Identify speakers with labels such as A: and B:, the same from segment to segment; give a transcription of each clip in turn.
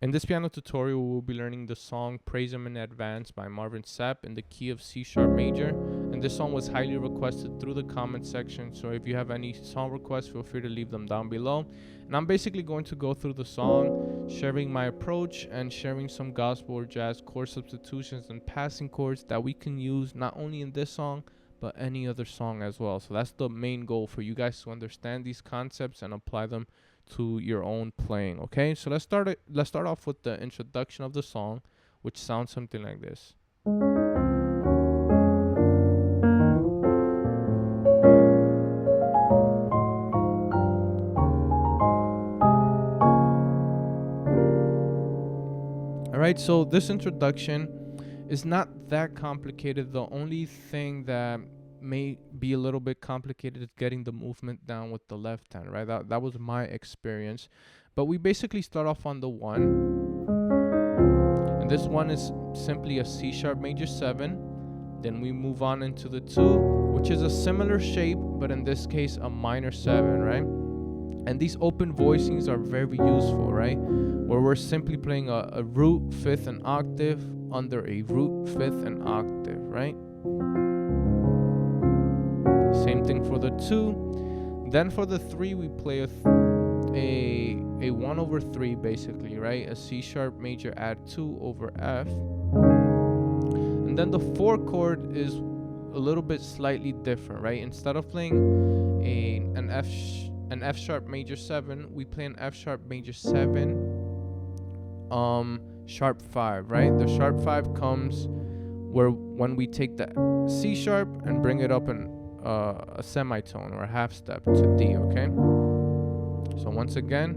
A: In this piano tutorial, we will be learning the song Praise Him in Advance by Marvin Sapp in the key of C sharp major. And this song was highly requested through the comment section, so if you have any song requests, feel free to leave them down below. And I'm basically going to go through the song, sharing my approach and sharing some gospel or jazz chord substitutions and passing chords that we can use not only in this song, but any other song as well. So that's the main goal, for you guys to understand these concepts and apply them to your own playing. Okay, so let's start off with the introduction of the song, which sounds something like this. All right, so this introduction is not that complicated. The only thing that may be a little bit complicated is getting the movement down with the left hand, right? That was my experience. But we basically start off on the 1, and this 1 is simply a C sharp major 7. Then we move on into the 2, which is a similar shape, but in this case a minor 7, right? And these open voicings are very useful, right? Where we're simply playing a root, 5th, and octave under a root, 5th, and octave, right? Same thing for the 2. Then for the 3, we play a 1/3 basically, right? A C sharp major add 2 over F. And then the 4 chord is a little bit slightly different, right? Instead of playing an F sharp major 7, we play an F sharp major 7 sharp 5, right? The sharp 5 comes when we take the C sharp and bring it up in a semitone or a half step to D, okay? So once again,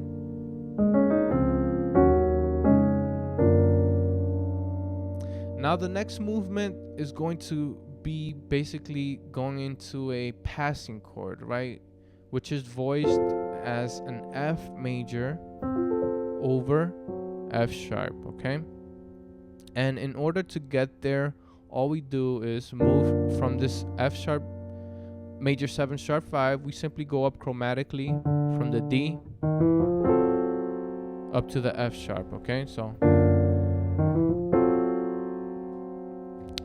A: now the next movement is going to be basically going into a passing chord, right? Which is voiced as an F major over F sharp, okay? And in order to get there, all we do is move from this F sharp major 7 sharp 5, we simply go up chromatically from the D up to the F sharp, okay? So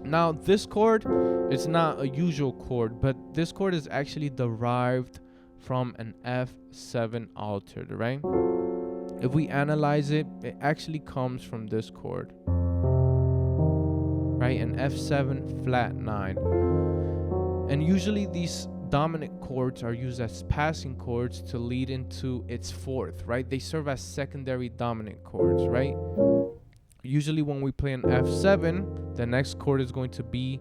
A: now this chord is not a usual chord, but this chord is actually derived from an F7 altered, right? If we analyze it, it actually comes from this chord, right? An F7 flat 9. And usually these dominant chords are used as passing chords to lead into its 4th, right? They serve as secondary dominant chords, right? Usually when we play an F7, the next chord is going to be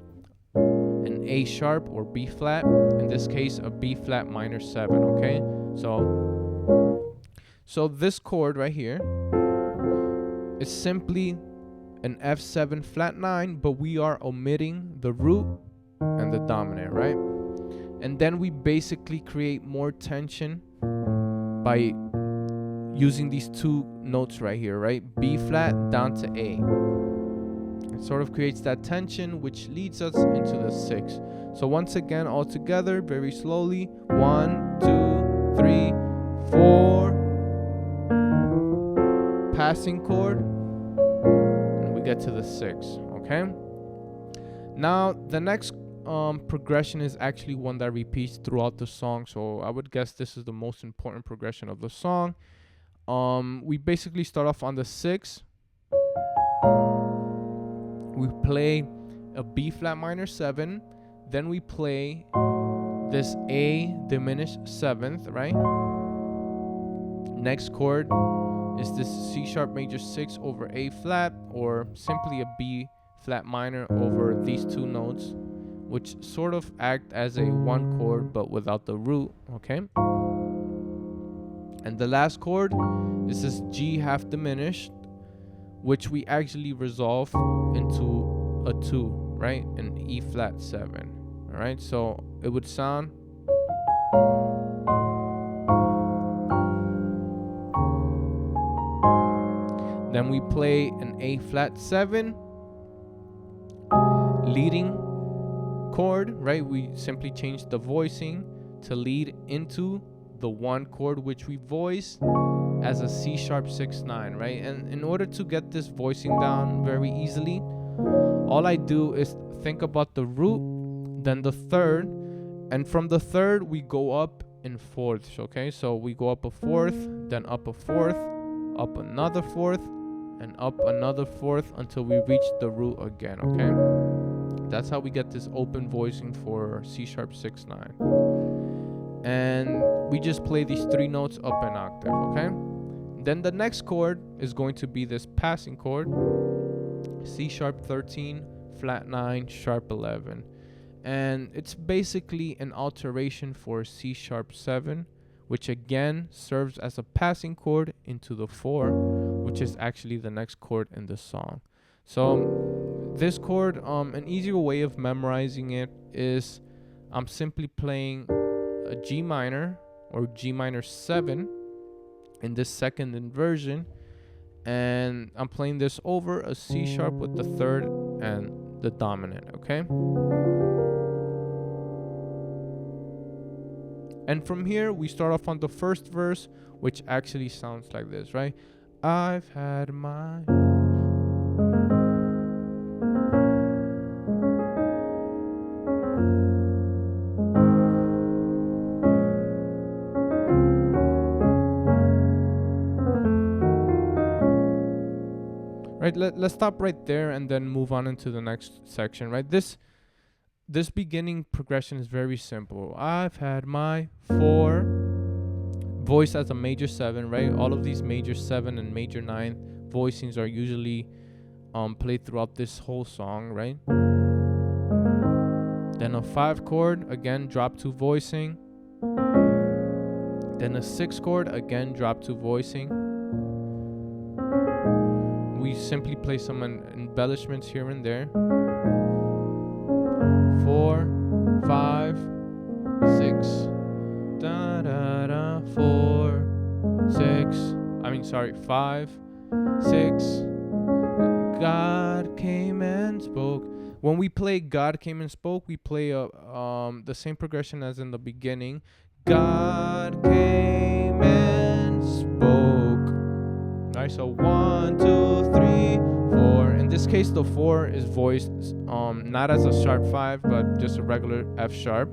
A: an A sharp or B flat. In this case, a B flat minor 7, okay? So this chord right here is simply an F7 flat 9, but we are omitting the root and the dominant, right? And then we basically create more tension by using these 2 notes right here, right? B flat down to A. It sort of creates that tension, which leads us into the 6. So once again, all together, very slowly. 1, 2, 3, 4. Passing chord. And we get to the 6, okay? Now, the next progression is actually one that repeats throughout the song, so I would guess this is the most important progression of the song. We basically start off on the 6. We play a B flat minor 7, then we play this A diminished 7th, right? Next chord is this C sharp major 6 over A flat, or simply a B flat minor over these 2 notes, which sort of act as a 1 chord but without the root, okay? And the last chord is this G half diminished, which we actually resolve into a 2, right? An E flat 7, all right? So it would sound then we play an A flat 7 leading chord, right? We simply change the voicing to lead into the 1 chord which we voiced, as a C sharp 6/9, right? And in order to get this voicing down very easily, all I do is think about the root, then the third, and from the third we go up in fourths, okay? So we go up a fourth, then up a fourth, up another fourth, and up another fourth until we reach the root again, okay? That's how we get this open voicing for C sharp 6/9. And we just play these 3 notes up an octave, okay? Then the next chord is going to be this passing chord, C sharp 13, flat 9, sharp 11. And it's basically an alteration for C sharp 7, which again serves as a passing chord into the 4, which is actually the next chord in the song. So this chord, an easier way of memorizing it is I'm simply playing a G minor or G minor 7 in this second inversion, and I'm playing this over a C sharp with the third and the dominant, okay? And from here, we start off on the first verse, which actually sounds like this, right? I've had my... Right, let's stop right there and then move on into the next section, right? This beginning progression is very simple. I've had my 4, voiced as a major 7, right? All of these major 7 and major 9 voicings are usually played throughout this whole song, right? Then a 5 chord, again, drop 2 voicing. Then a 6 chord, again, drop 2 voicing. We simply play some embellishments here and there. 4, 5, 6, da da da, 4, 6. 5, 6. God came and spoke. When we play God came and spoke, we play the same progression as in the beginning. God came and spoke. Alright, so 1, 2, 3, 4. In this case, the 4 is voiced not as a sharp 5, but just a regular F sharp.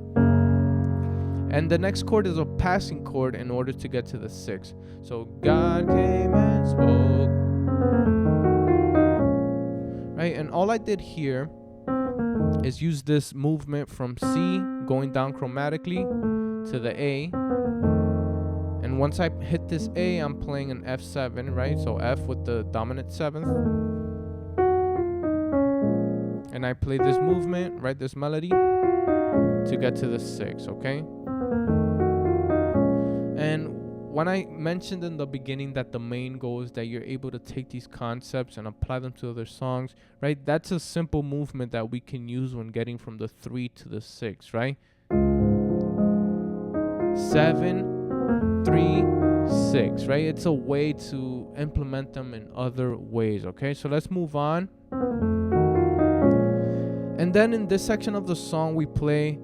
A: And the next chord is a passing chord in order to get to the 6. So God came and spoke. Right, and all I did here is use this movement from C going down chromatically to the A. And once I hit this A, I'm playing an F7, right? So F with the dominant 7th. And I play this movement, right? This melody to get to the 6, okay? And when I mentioned in the beginning that the main goal is that you're able to take these concepts and apply them to other songs, right? That's a simple movement that we can use when getting from the 3 to the 6, right? 7, 3, 6, right? It's a way to implement them in other ways, okay? So let's move on. And then in this section of the song, we play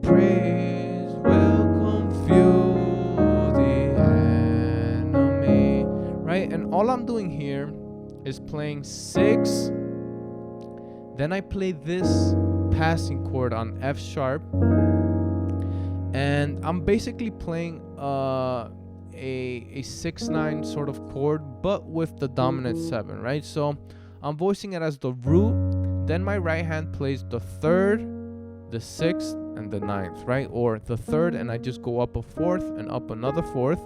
A: Praise will confuse the enemy, right? And all I'm doing here is playing 6. Then I play this passing chord on F sharp. And I'm basically playing a 6/9 sort of chord, but with the dominant 7, right? So I'm voicing it as the root. Then my right hand plays the 3rd, the 6th, and the 9th, right? Or the 3rd, and I just go up a 4th and up another 4th.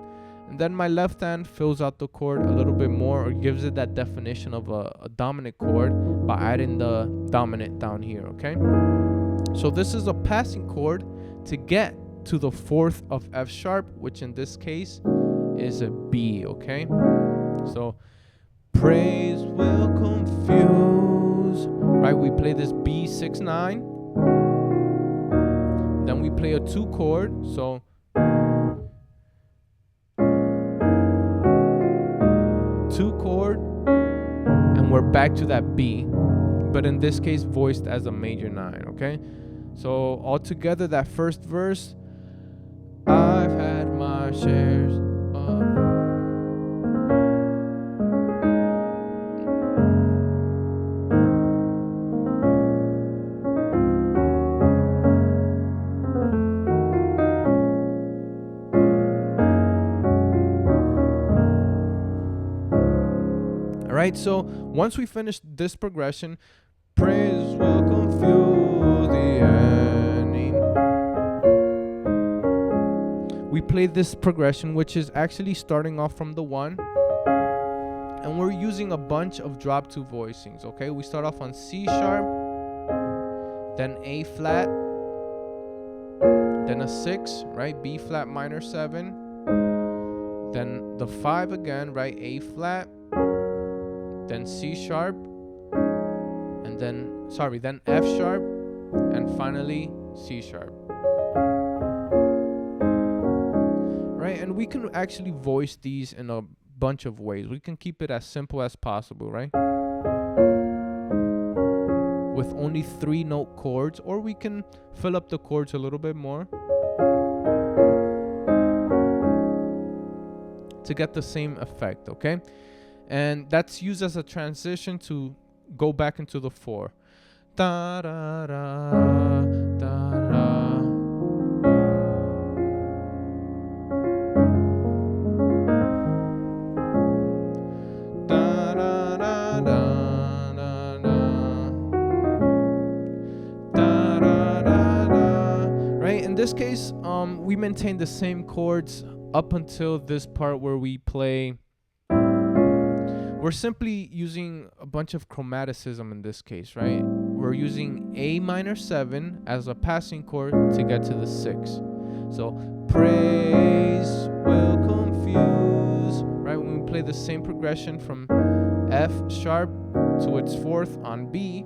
A: And then my left hand fills out the chord a little bit more, or gives it that definition of a dominant chord by adding the dominant down here, okay? So this is a passing chord to get to the 4th of F sharp, which in this case is a B, okay? So praise will confuse, right? We play this B 6/9. Then we play a 2 chord, so 2 chord, and we're back to that B, but in this case voiced as a major 9, okay? So all together, that first verse, I've had my shares of All right, so once we finish this progression, praise will confuse the enemy. We play this progression, which is actually starting off from the 1, and we're using a bunch of drop 2 voicings, okay? We start off on C sharp, then A flat, then a 6, right? B flat minor 7, then the 5 again, right? A flat, then C sharp, and then F sharp, and finally C sharp. Right? And we can actually voice these in a bunch of ways. We can keep it as simple as possible, right? With only 3 note chords, or we can fill up the chords a little bit more to get the same effect, okay? And that's used as a transition to go back into the 4. Da da da da da. Da da da da da da da da da. Right? In this case, we maintain the same chords up until this part where we play. We're simply using a bunch of chromaticism in this case, right? We're using A minor 7 as a passing chord to get to the 6. So praise will confuse, right? When we play the same progression from F sharp to its 4th on B,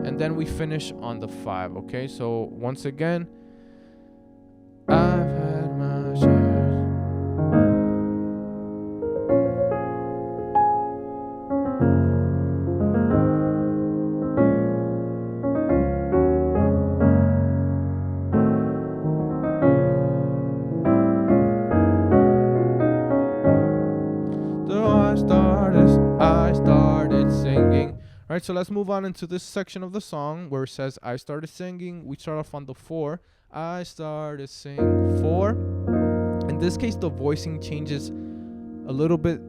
A: and then we finish on the 5, okay? So once again, I've had my share. I started singing. All right, so let's move on into this section of the song where it says I started singing. We start off on the 4. I started singing 4. In this case, the voicing changes a little bit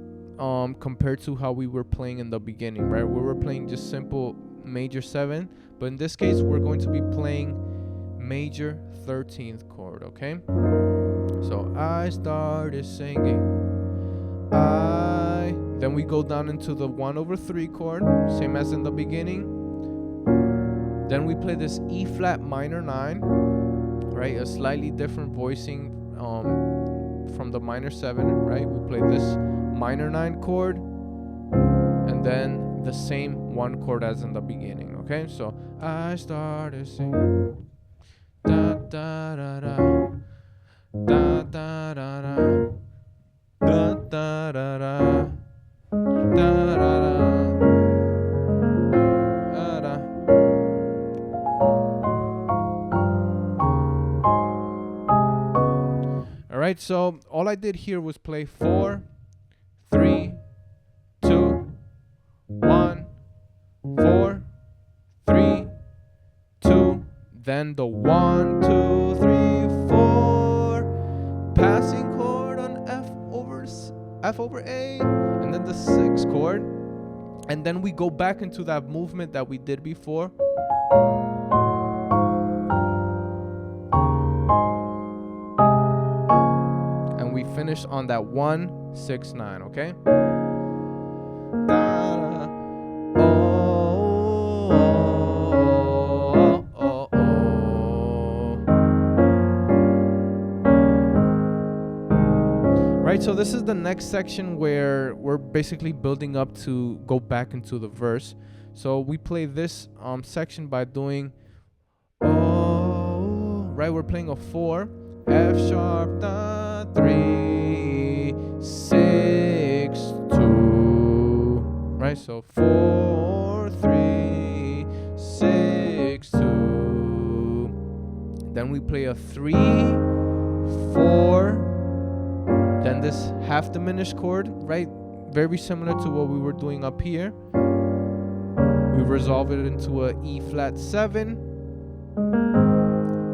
A: compared to how we were playing in the beginning, right? We were playing just simple major 7, but in this case, we're going to be playing major 13th chord, okay? So I started singing. Then we go down into the 1/3 chord, same as in the beginning. Then we play this E flat minor 9, right? A slightly different voicing from the minor 7, right? We play this minor 9 chord, and then the same 1 chord as in the beginning, okay? So I started singing. Da da da da da da da da da da da da. Da, da, da, da, da. All right, so all I did here was play 4, 3, 2, 1, 4, 3, 2, then the 1, 2, 3, 4, passing chord on F over A, and then the 6 chord, and then we go back into that movement that we did before. And we finish on that 1, 6, 9, okay? Right, so this is the next section where we're basically building up to go back into the verse. So we play this section by doing right, we're playing a 4, F sharp, da, 3, 6, 2, right? So 4, 3, 6, 2. Then we play a 3, 4. Then this half diminished chord, right? Very similar to what we were doing up here. We resolve it into a E flat 7,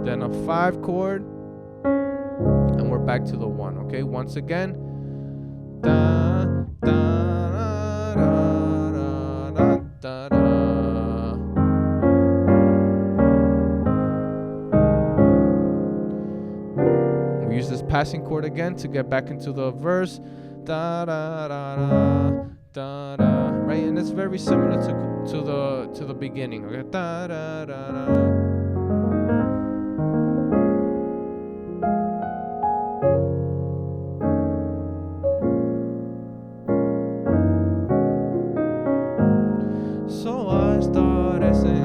A: then a 5 chord, and we're back to the 1, okay? Once again, da, da, passing chord again to get back into the verse. Da da da da da da. Right, and it's very similar to the beginning. Okay, da da da da. So I started singing,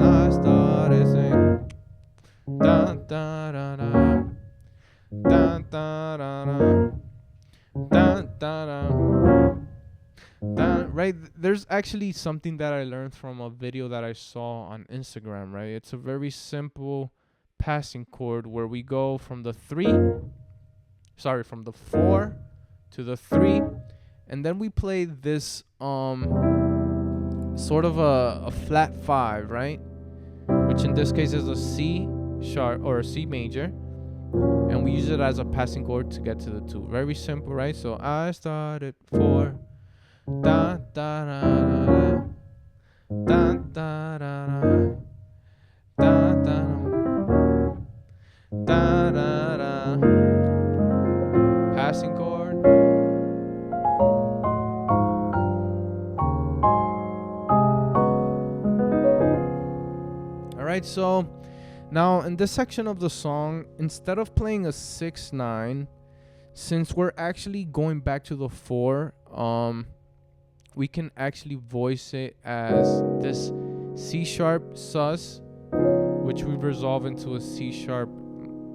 A: da da da da, da da da da, da da da. Right, there's actually something that I learned from a video that I saw on Instagram. Right, it's a very simple passing chord where we go from the 4 to the 3, and then we play this sort of a flat 5, right? Which in this case is a C sharp or a C major, and we use it as a passing chord to get to the 2. Very simple, right? So I started 4, da da da da da da da da da da da, passing chord. Alright, so now in this section of the song, instead of playing a 6/9, since we're actually going back to the 4, we can actually voice it as this C sharp sus, which we resolve into a C sharp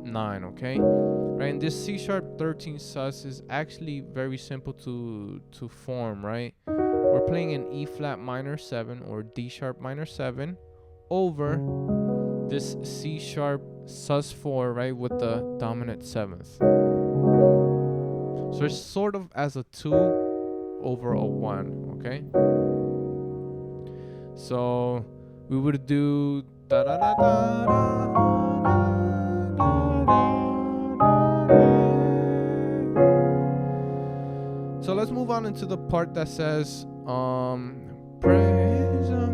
A: 9, okay? Right, and this C sharp 13 sus is actually very simple to form, right? We're playing an E flat minor 7 or D sharp minor 7 over this C sharp sus 4, right, with the dominant 7th. So it's sort of as a 2 over a 1, okay? So we would do da da da da da. So let's move on into the part that says praise him.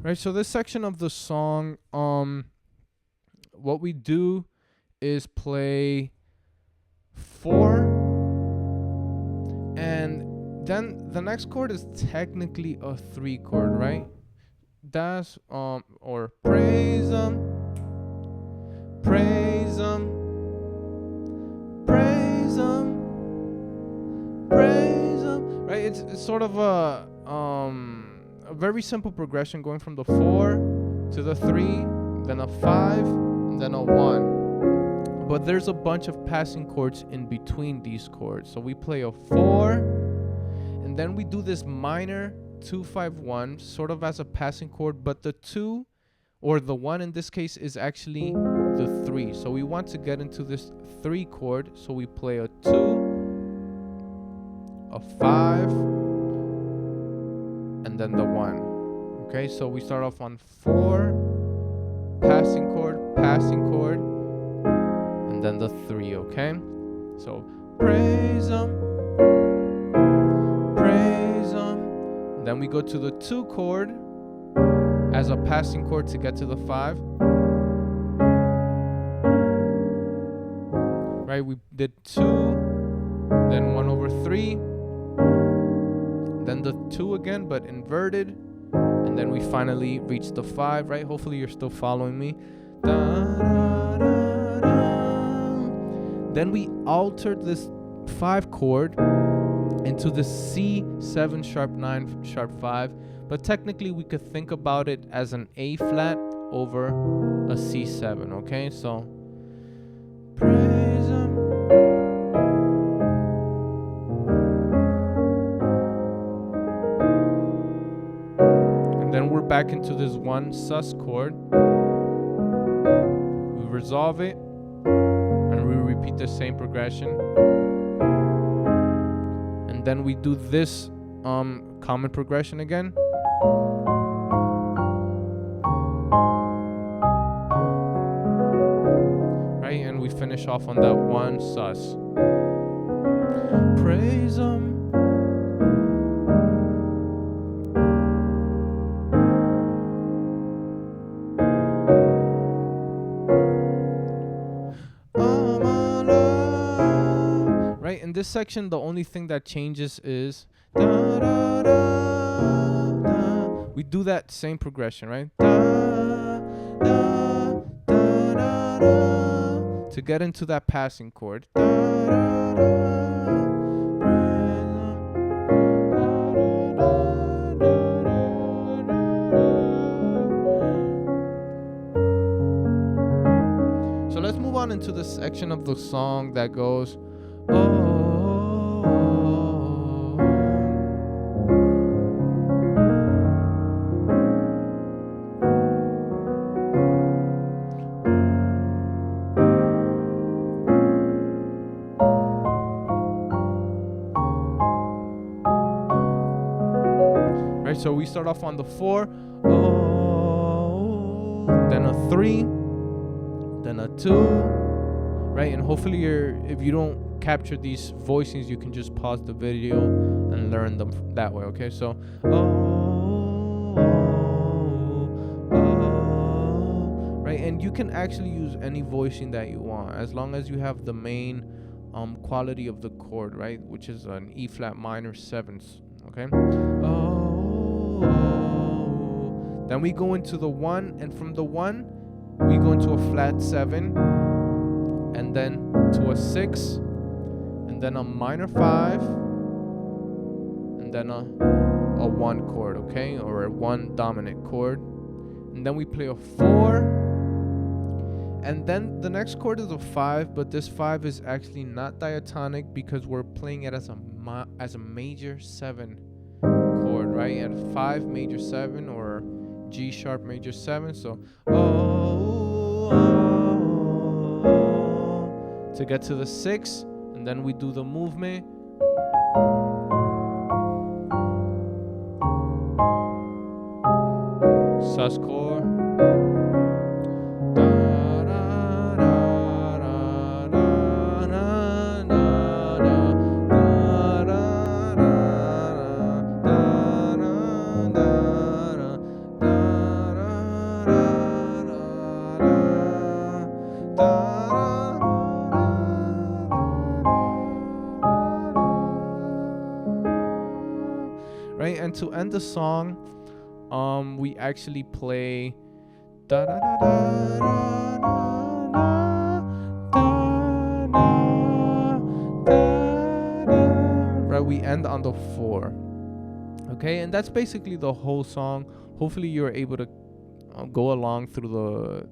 A: Right, so this section of the song, what we do is play 4, and then the next chord is technically a 3 chord, right? That's or praise him, praise him, praise him, praise him. Right, it's sort of a very simple progression going from the 4 to the 3, then a 5, and then a 1. But there's a bunch of passing chords in between these chords. So we play a 4, and then we do this minor 2-5-1 sort of as a passing chord, but the 2 or the 1 in this case is actually the 3. So we want to get into this 3 chord, so we play a 2, a 5, and then the 1. Okay, so we start off on 4, passing chord, and then the 3, okay? So praise him, praise him. Then we go to the 2 chord as a passing chord to get to the 5. Right, we did 2, then 1 over 3, then the 2 again, but inverted, and then we finally reach the 5, right? Hopefully you're still following me. Da, da, da, da. Then we altered this 5 chord into the C7 sharp 9 sharp 5, but technically we could think about it as an A flat over a C7, okay? So praise him. Then we're back into this 1 sus chord. We resolve it, and we repeat the same progression. And then we do this common progression again. we finish off on that one sus. Praise him. Right, in this section, the only thing that changes is da, da, da, da. We do that same progression, right? Da, da, da, da, da, to get into that passing chord. Da, da, da, so let's move on into the section of the song that goes, oh. Right, so we start off on the 4, oh, then a 3, then a 2, right? And hopefully if you don't capture these voicings, you can just pause the video and learn them that way, okay? So, right? And you can actually use any voicing that you want as long as you have the main quality of the chord, right? Which is an E flat minor 7th, okay? Then we go into the 1, and from the 1 we go into a flat 7, and then to a 6, and then a minor 5, and then a 1 chord, okay, or a 1 dominant chord, and then we play a 4, and then the next chord is a 5, but this 5 is actually not diatonic because we're playing it as a major 7 chord, right? At 5 major 7 or G sharp major 7. So to get to the 6, and then we do the movement. Sus chord. Right, and to end the song, we actually play da da da da da da da. Right, we end on the 4. Okay, and that's basically the whole song. Hopefully, you're able to go along through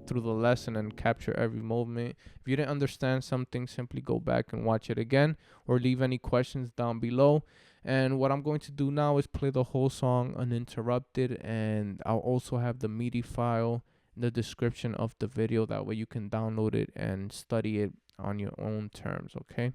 A: the lesson and capture every movement. If you didn't understand something, simply go back and watch it again, or leave any questions down below. And what I'm going to do now is play the whole song uninterrupted, and I'll also have the MIDI file in the description of the video. That way you can download it and study it on your own terms, okay?